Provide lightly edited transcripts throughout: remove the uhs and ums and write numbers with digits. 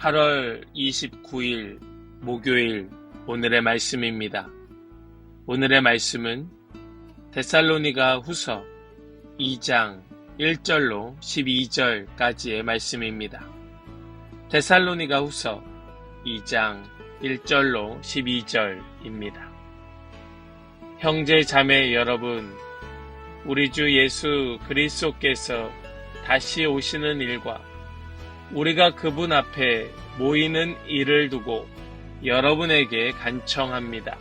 8월 29일 목요일 오늘의 말씀입니다. 오늘의 말씀은 데살로니가 후서 2장 1절로 12절까지의 말씀입니다. 데살로니가 후서 2장 1절로 12절입니다. 형제 자매 여러분, 우리 주 예수 그리스도께서 다시 오시는 일과 우리가 그분 앞에 모이는 일을 두고 여러분에게 간청합니다.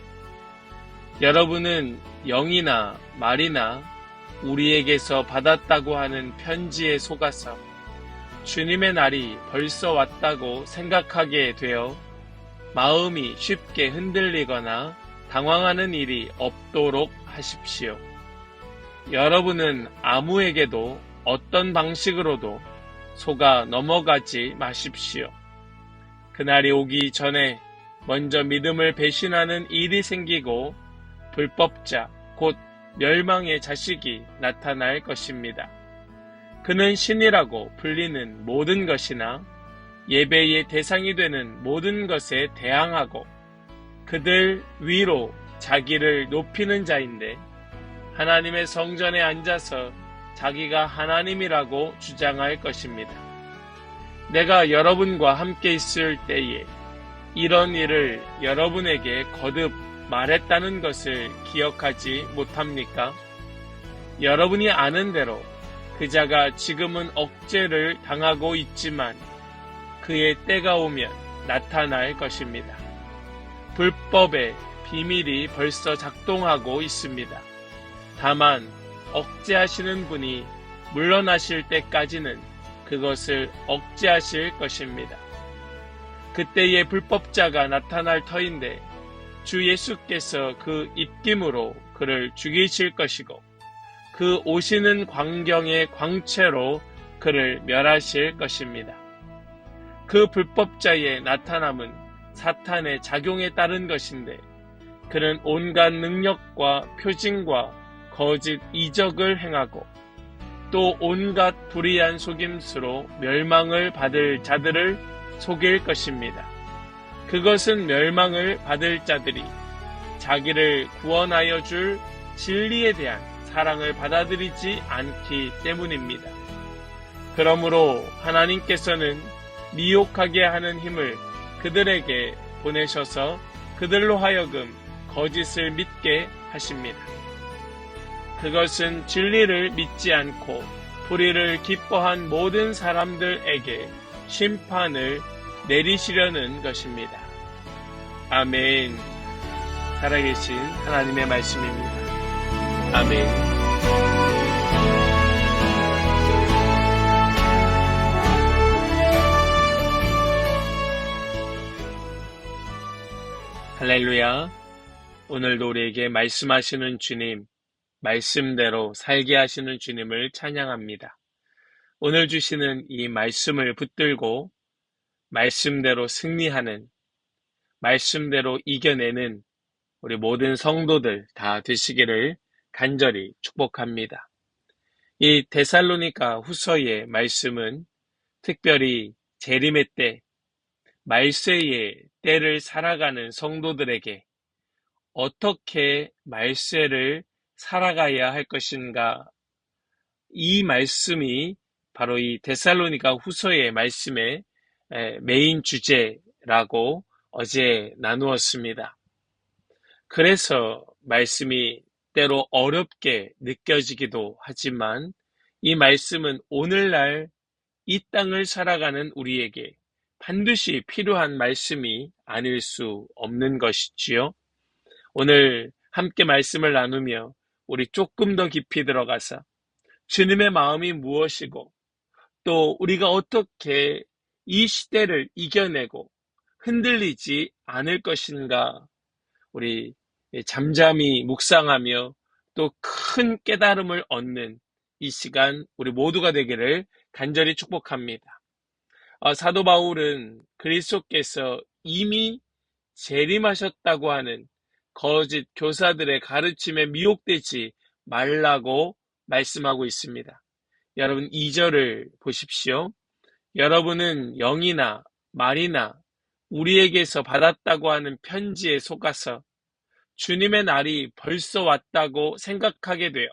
여러분은 영이나 말이나 우리에게서 받았다고 하는 편지에 속아서 주님의 날이 벌써 왔다고 생각하게 되어 마음이 쉽게 흔들리거나 당황하는 일이 없도록 하십시오. 여러분은 아무에게도 어떤 방식으로도 속아 넘어가지 마십시오. 그날이 오기 전에 먼저 믿음을 배신하는 일이 생기고 불법자, 곧 멸망의 자식이 나타날 것입니다. 그는 신이라고 불리는 모든 것이나 예배의 대상이 되는 모든 것에 대항하고 그들 위로 자기를 높이는 자인데 하나님의 성전에 앉아서 자기가 하나님이라고 주장할 것입니다. 내가 여러분과 함께 있을 때에 이런 일을 여러분에게 거듭 말했다는 것을 기억하지 못합니까? 여러분이 아는 대로 그 자가 지금은 억제를 당하고 있지만 그의 때가 오면 나타날 것입니다. 불법의 비밀이 벌써 작동하고 있습니다. 다만 억제하시는 분이 물러나실 때까지는 그것을 억제하실 것입니다. 그때의 불법자가 나타날 터인데 주 예수께서 그 입김으로 그를 죽이실 것이고 그 오시는 광경의 광채로 그를 멸하실 것입니다. 그 불법자의 나타남은 사탄의 작용에 따른 것인데 그는 온갖 능력과 표징과 거짓 이적을 행하고 또 온갖 불의한 속임수로 멸망을 받을 자들을 속일 것입니다. 그것은 멸망을 받을 자들이 자기를 구원하여 줄 진리에 대한 사랑을 받아들이지 않기 때문입니다. 그러므로 하나님께서는 미혹하게 하는 힘을 그들에게 보내셔서 그들로 하여금 거짓을 믿게 하십니다. 그것은 진리를 믿지 않고 불의를 기뻐한 모든 사람들에게 심판을 내리시려는 것입니다. 아멘. 살아계신 하나님의 말씀입니다. 아멘. 할렐루야. 오늘도 우리에게 말씀하시는 주님, 말씀대로 살게 하시는 주님을 찬양합니다. 오늘 주시는 이 말씀을 붙들고 말씀대로 승리하는, 말씀대로 이겨내는 우리 모든 성도들 다 되시기를 간절히 축복합니다. 이 데살로니가 후서의 말씀은 특별히 재림의 때, 말세의 때를 살아가는 성도들에게 어떻게 말세를 살아가야 할 것인가, 이 말씀이 바로 이 데살로니가 후서의 말씀의 메인 주제라고 어제 나누었습니다. 그래서 말씀이 때로 어렵게 느껴지기도 하지만 이 말씀은 오늘날 이 땅을 살아가는 우리에게 반드시 필요한 말씀이 아닐 수 없는 것이지요. 오늘 함께 말씀을 나누며 우리 조금 더 깊이 들어가서 주님의 마음이 무엇이고 또 우리가 어떻게 이 시대를 이겨내고 흔들리지 않을 것인가, 우리 잠잠히 묵상하며 또 큰 깨달음을 얻는 이 시간 우리 모두가 되기를 간절히 축복합니다. 사도 바울은 그리스도께서 이미 재림하셨다고 하는 거짓 교사들의 가르침에 미혹되지 말라고 말씀하고 있습니다. 여러분 2절을 보십시오. 여러분은 영이나 말이나 우리에게서 받았다고 하는 편지에 속아서 주님의 날이 벌써 왔다고 생각하게 되어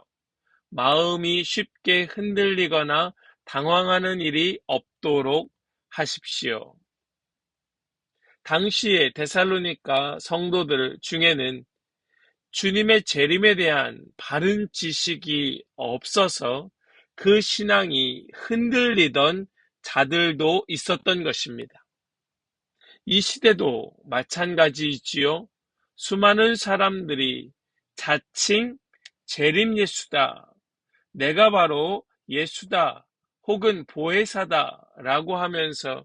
마음이 쉽게 흔들리거나 당황하는 일이 없도록 하십시오. 당시의 데살로니가 성도들 중에는 주님의 재림에 대한 바른 지식이 없어서 그 신앙이 흔들리던 자들도 있었던 것입니다. 이 시대도 마찬가지이지요. 수많은 사람들이 자칭 재림 예수다, 내가 바로 예수다, 혹은 보혜사다 라고 하면서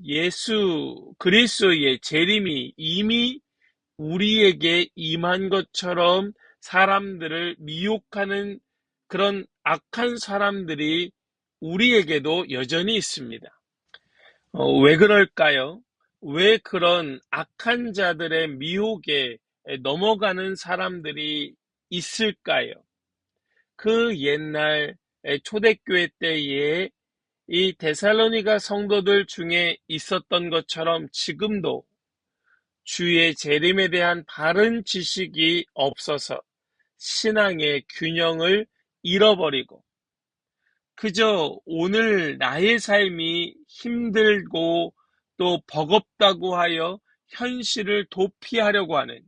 예수 그리스도의 재림이 이미 우리에게 임한 것처럼 사람들을 미혹하는 그런 악한 사람들이 우리에게도 여전히 있습니다. 왜 그럴까요? 왜 그런 악한 자들의 미혹에 넘어가는 사람들이 있을까요? 그 옛날 초대교회 때에 이 데살로니가 성도들 중에 있었던 것처럼 지금도 주의 재림에 대한 바른 지식이 없어서 신앙의 균형을 잃어버리고 그저 오늘 나의 삶이 힘들고 또 버겁다고 하여 현실을 도피하려고 하는,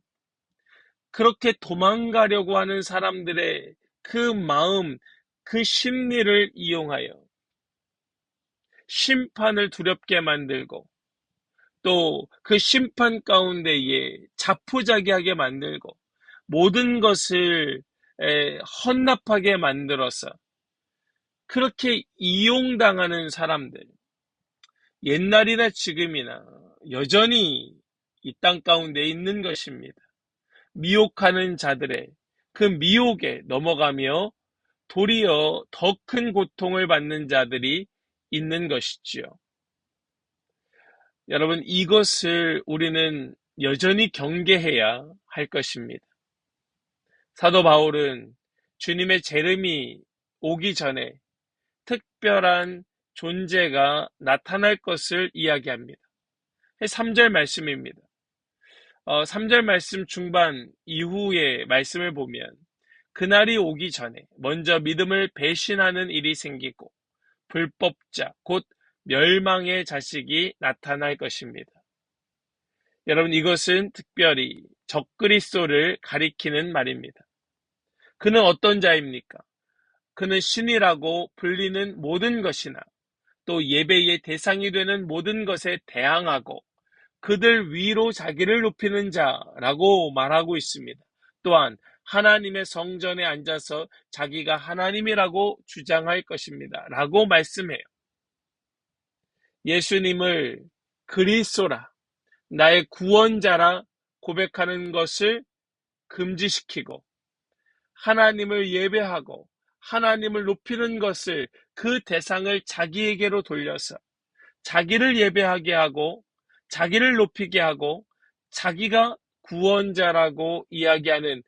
그렇게 도망가려고 하는 사람들의 그 마음, 그 심리를 이용하여 심판을 두렵게 만들고 또 그 심판 가운데에 자포자기하게 만들고 모든 것을 헌납하게 만들어서 그렇게 이용당하는 사람들, 옛날이나 지금이나 여전히 이 땅 가운데 있는 것입니다. 미혹하는 자들의 그 미혹에 넘어가며 도리어 더 큰 고통을 받는 자들이 있는 것이지요. 여러분, 이것을 우리는 여전히 경계해야 할 것입니다. 사도 바울은 주님의 재림이 오기 전에 특별한 존재가 나타날 것을 이야기합니다. 3절 말씀입니다. 3절 말씀 중반 이후의 말씀을 보면 그날이 오기 전에 먼저 믿음을 배신하는 일이 생기고 불법자 곧 멸망의 자식이 나타날 것입니다. 여러분, 이것은 특별히 적그리스도를 가리키는 말입니다. 그는 어떤 자입니까? 그는 신이라고 불리는 모든 것이나 또 예배의 대상이 되는 모든 것에 대항하고 그들 위로 자기를 높이는 자라고 말하고 있습니다. 또한 하나님의 성전에 앉아서 자기가 하나님이라고 주장할 것입니다. 라고 말씀해요. 예수님을 그리스도라, 나의 구원자라 고백하는 것을 금지시키고 하나님을 예배하고 하나님을 높이는 것을, 그 대상을 자기에게로 돌려서 자기를 예배하게 하고 자기를 높이게 하고 자기가 구원자라고 이야기하는,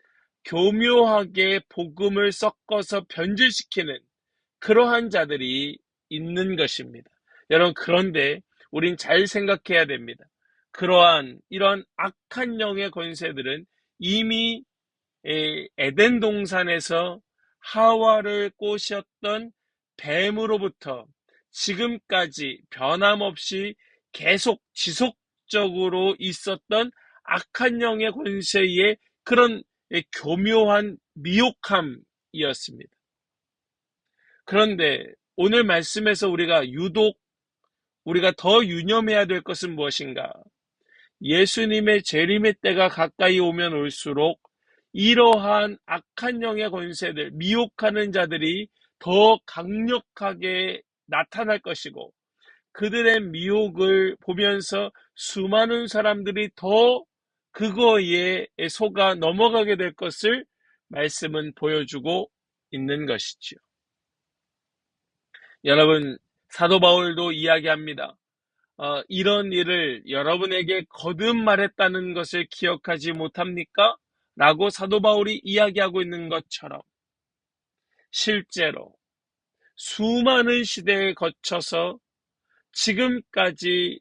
교묘하게 복음을 섞어서 변질시키는 그러한 자들이 있는 것입니다. 여러분, 그런데 우린 잘 생각해야 됩니다. 그러한 이런 악한 영의 권세들은 이미 에덴 동산에서 하와를 꼬셨던 뱀으로부터 지금까지 변함없이 계속 지속적으로 있었던 악한 영의 권세의 그런 교묘한 미혹함이었습니다. 그런데 오늘 말씀에서 우리가 더 유념해야 될 것은 무엇인가? 예수님의 재림의 때가 가까이 오면 올수록 이러한 악한 영의 권세들, 미혹하는 자들이 더 강력하게 나타날 것이고 그들의 미혹을 보면서 수많은 사람들이 더 그거에 속아 넘어가게 될 것을 말씀은 보여주고 있는 것이지요. 여러분, 사도 바울도 이야기합니다. 이런 일을 여러분에게 거듭 말했다는 것을 기억하지 못합니까? 라고 사도 바울이 이야기하고 있는 것처럼 실제로 수많은 시대에 거쳐서 지금까지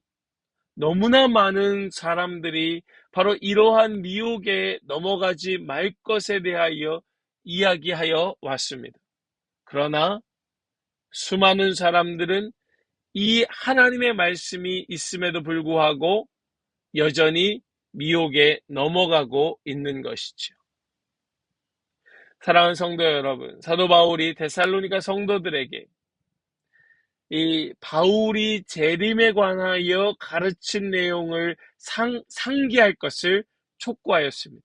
너무나 많은 사람들이 바로 이러한 미혹에 넘어가지 말 것에 대하여 이야기하여 왔습니다. 그러나 수많은 사람들은 이 하나님의 말씀이 있음에도 불구하고 여전히 미혹에 넘어가고 있는 것이죠. 사랑하는 성도 여러분, 사도 바울이 데살로니가 성도들에게 이 바울이 재림에 관하여 가르친 내용을 상기할 것을 촉구하였습니다.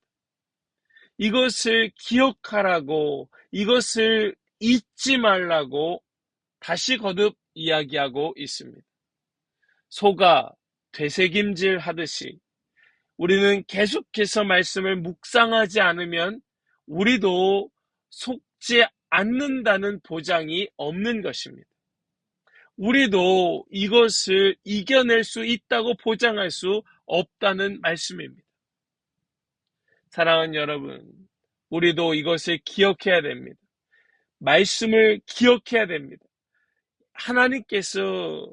이것을 기억하라고, 이것을 잊지 말라고 다시 거듭 이야기하고 있습니다. 소가 되새김질 하듯이 우리는 계속해서 말씀을 묵상하지 않으면 우리도 속지 않는다는 보장이 없는 것입니다. 우리도 이것을 이겨낼 수 있다고 보장할 수 없다는 말씀입니다. 사랑하는 여러분, 우리도 이것을 기억해야 됩니다. 말씀을 기억해야 됩니다. 하나님께서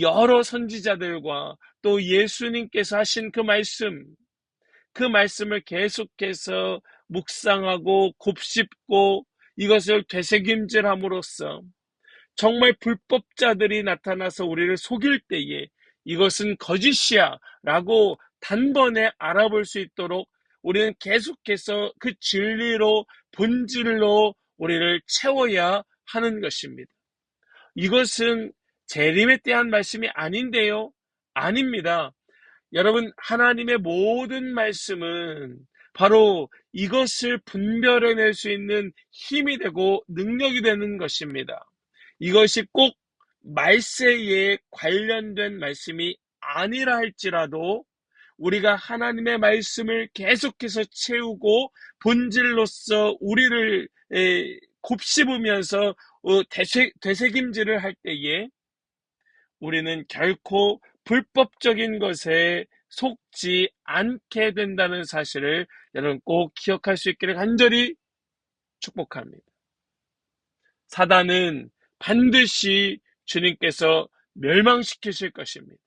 여러 선지자들과 또 예수님께서 하신 그 말씀을 계속해서 묵상하고 곱씹고 이것을 되새김질함으로써 정말 불법자들이 나타나서 우리를 속일 때에 이것은 거짓이야 라고 단번에 알아볼 수 있도록 우리는 계속해서 그 진리로, 본질로 우리를 채워야 하는 것입니다. 이것은 재림에 대한 말씀이 아닌데요? 아닙니다. 여러분, 하나님의 모든 말씀은 바로 이것을 분별해낼 수 있는 힘이 되고 능력이 되는 것입니다. 이것이 꼭 말세에 관련된 말씀이 아니라 할지라도 우리가 하나님의 말씀을 계속해서 채우고 본질로서 우리를 곱씹으면서 되새김질을 할 때에 우리는 결코 불법적인 것에 속지 않게 된다는 사실을 여러분 꼭 기억할 수 있기를 간절히 축복합니다. 사단은 반드시 주님께서 멸망시키실 것입니다.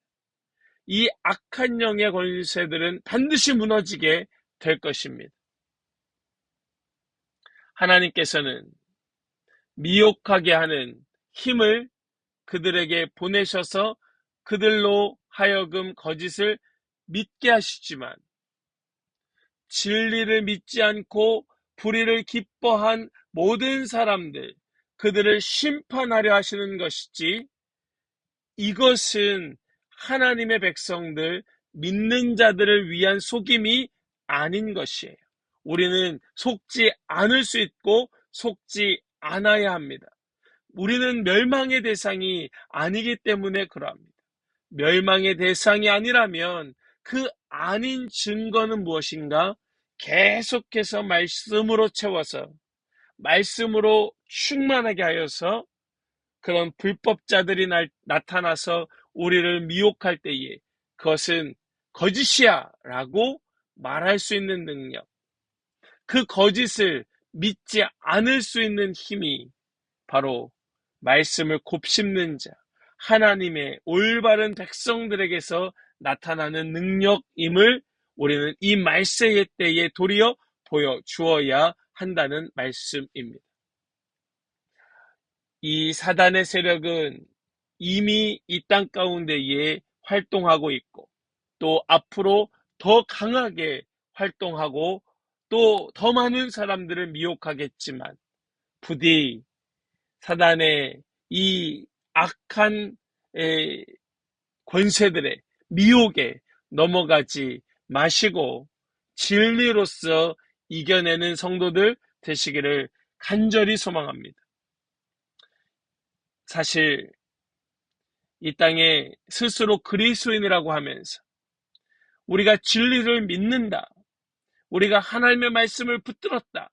이 악한 영의 권세들은 반드시 무너지게 될 것입니다. 하나님께서는 미혹하게 하는 힘을 그들에게 보내셔서 그들로 하여금 거짓을 믿게 하시지만 진리를 믿지 않고 불의를 기뻐한 모든 사람들, 그들을 심판하려 하시는 것이지 이것은 하나님의 백성들, 믿는 자들을 위한 속임이 아닌 것이에요. 우리는 속지 않을 수 있고 속지 않아야 합니다. 우리는 멸망의 대상이 아니기 때문에 그러합니다. 멸망의 대상이 아니라면 그 아닌 증거는 무엇인가? 계속해서 말씀으로 채워서 말씀으로 충만하게 하여서 그런 불법자들이 나타나서 우리를 미혹할 때에 그것은 거짓이야 라고 말할 수 있는 능력, 그 거짓을 믿지 않을 수 있는 힘이 바로 말씀을 곱씹는 자, 하나님의 올바른 백성들에게서 나타나는 능력임을 우리는 이 말세의 때에 도리어 보여주어야 한다는 말씀입니다. 이 사단의 세력은 이미 이 땅 가운데에 활동하고 있고 또 앞으로 더 강하게 활동하고 또 더 많은 사람들을 미혹하겠지만 부디 사단의 이 악한 권세들의 미혹에 넘어가지 마시고 진리로서 이겨내는 성도들 되시기를 간절히 소망합니다. 사실 이 땅에 스스로 그리스도인이라고 하면서 우리가 진리를 믿는다, 우리가 하나님의 말씀을 붙들었다,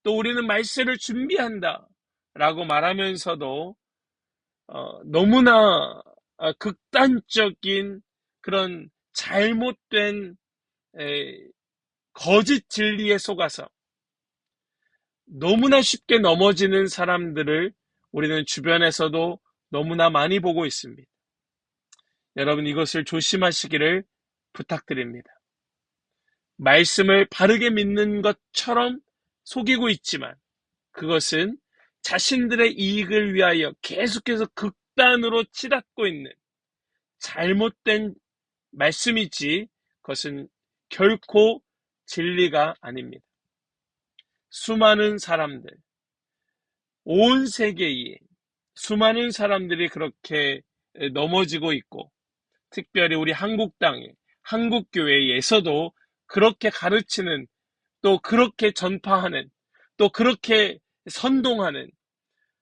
또 우리는 말세를 준비한다 라고 말하면서도 너무나 극단적인 그런 잘못된 거짓 진리에 속아서 너무나 쉽게 넘어지는 사람들을 우리는 주변에서도 너무나 많이 보고 있습니다. 여러분 이것을 조심하시기를 부탁드립니다. 말씀을 바르게 믿는 것처럼 속이고 있지만 그것은 자신들의 이익을 위하여 계속해서 극단으로 치닫고 있는 잘못된 말씀이지 그것은 결코 진리가 아닙니다. 수많은 사람들, 온 세계에 수많은 사람들이 그렇게 넘어지고 있고 특별히 우리 한국 땅에 한국교회에서도 그렇게 가르치는 또 그렇게 전파하는 또 그렇게 선동하는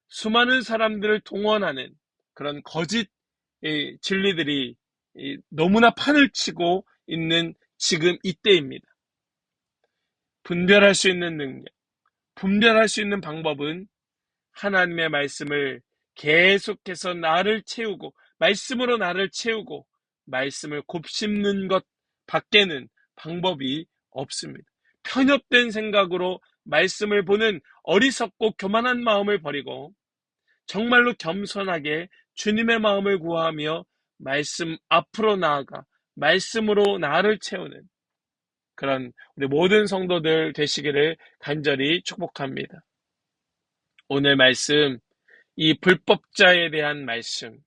수많은 사람들을 동원하는 그런 거짓 진리들이 너무나 판을 치고 있는 지금 이때입니다. 분별할 수 있는 능력, 분별할 수 있는 방법은 하나님의 말씀을 계속해서 나를 채우고 말씀으로 나를 채우고 말씀을 곱씹는 것 밖에는 방법이 없습니다. 편협된 생각으로 말씀을 보는 어리석고 교만한 마음을 버리고 정말로 겸손하게 주님의 마음을 구하며 말씀 앞으로 나아가 말씀으로 나를 채우는 그런 우리 모든 성도들 되시기를 간절히 축복합니다. 오늘 말씀, 이 불법자에 대한 말씀,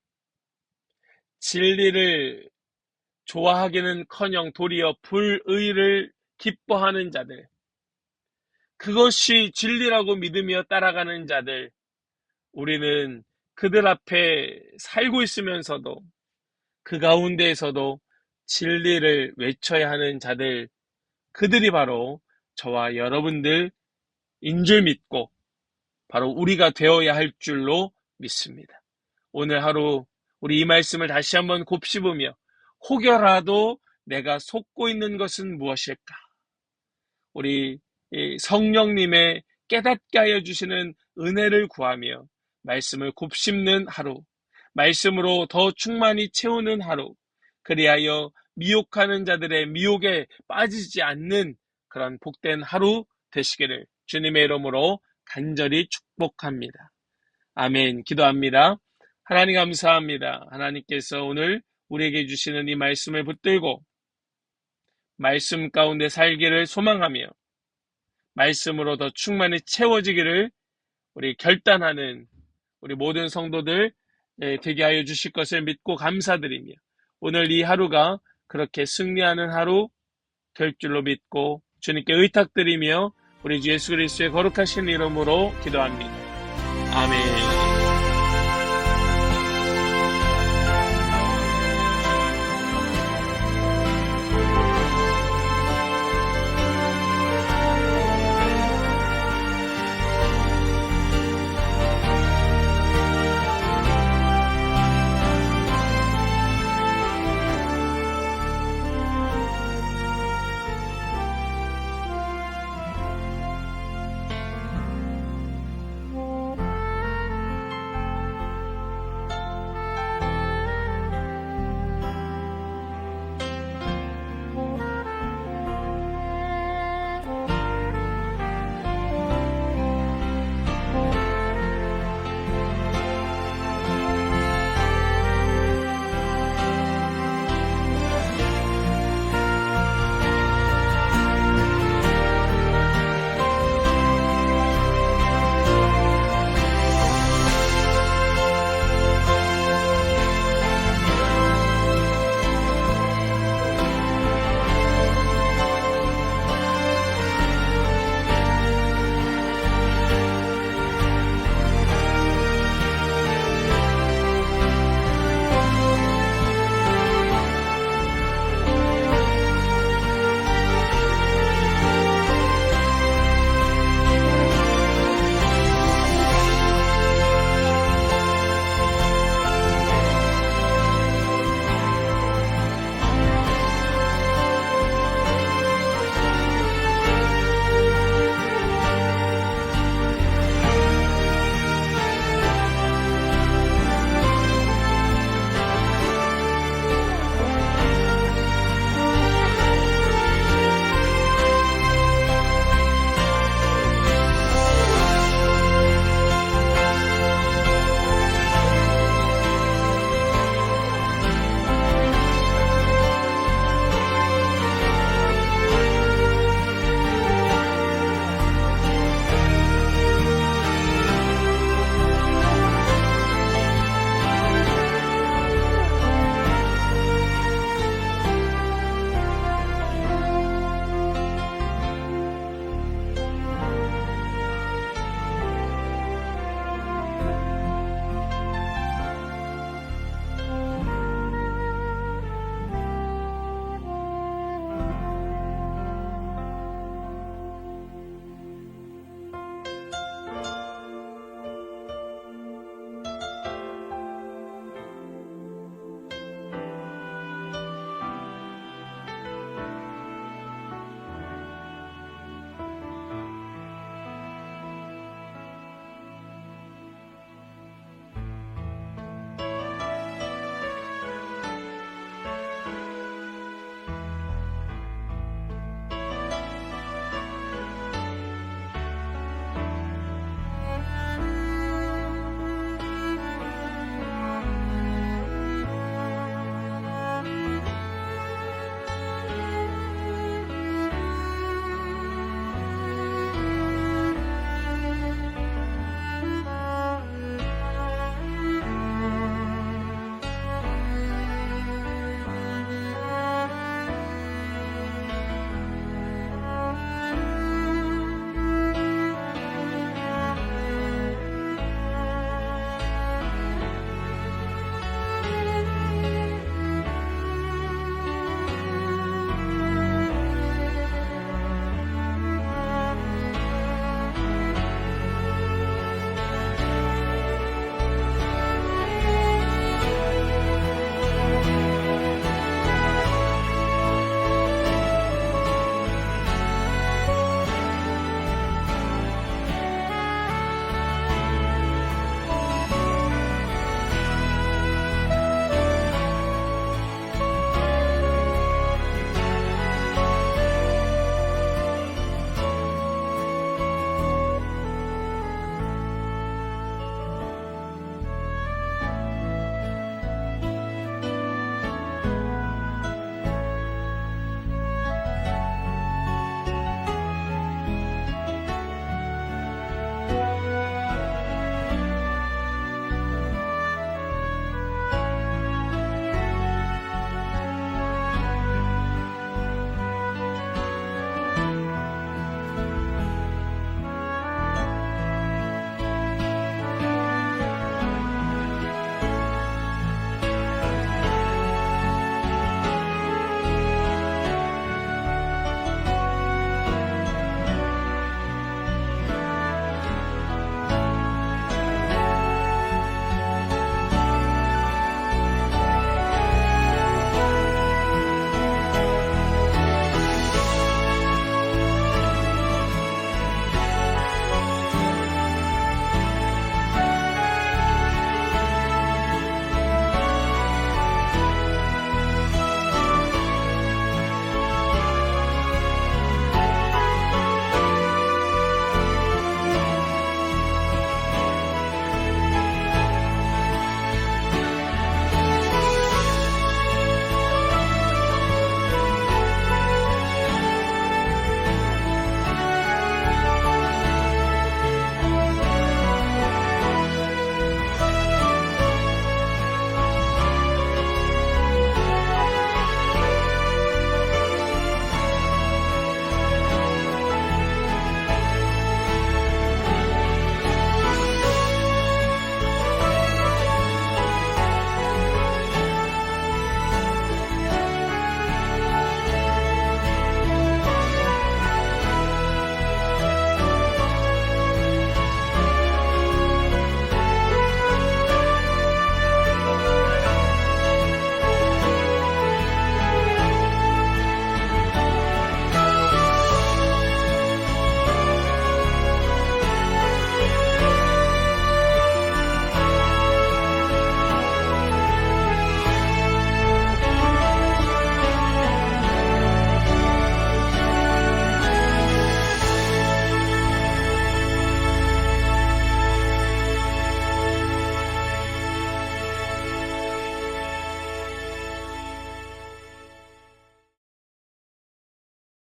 진리를 좋아하기는커녕 도리어 불의를 기뻐하는 자들, 그것이 진리라고 믿으며 따라가는 자들, 우리는 그들 앞에 살고 있으면서도 그 가운데에서도 진리를 외쳐야 하는 자들, 그들이 바로 저와 여러분들인 줄 믿고 바로 우리가 되어야 할 줄로 믿습니다. 오늘 하루 우리 이 말씀을 다시 한번 곱씹으며 혹여라도 내가 속고 있는 것은 무엇일까? 우리 성령님의 깨닫게 하여 주시는 은혜를 구하며 말씀을 곱씹는 하루, 말씀으로 더 충만히 채우는 하루, 그리하여 미혹하는 자들의 미혹에 빠지지 않는 그런 복된 하루 되시기를 주님의 이름으로 간절히 축복합니다. 아멘. 기도합니다. 하나님 감사합니다. 하나님께서 오늘 우리에게 주시는 이 말씀을 붙들고 말씀 가운데 살기를 소망하며 말씀으로 더 충만히 채워지기를 우리 결단하는 우리 모든 성도들 되게 하여 주실 것을 믿고 감사드리며 오늘 이 하루가 그렇게 승리하는 하루 될 줄로 믿고 주님께 의탁드리며 우리 주 예수 그리스도의 거룩하신 이름으로 기도합니다. 아멘.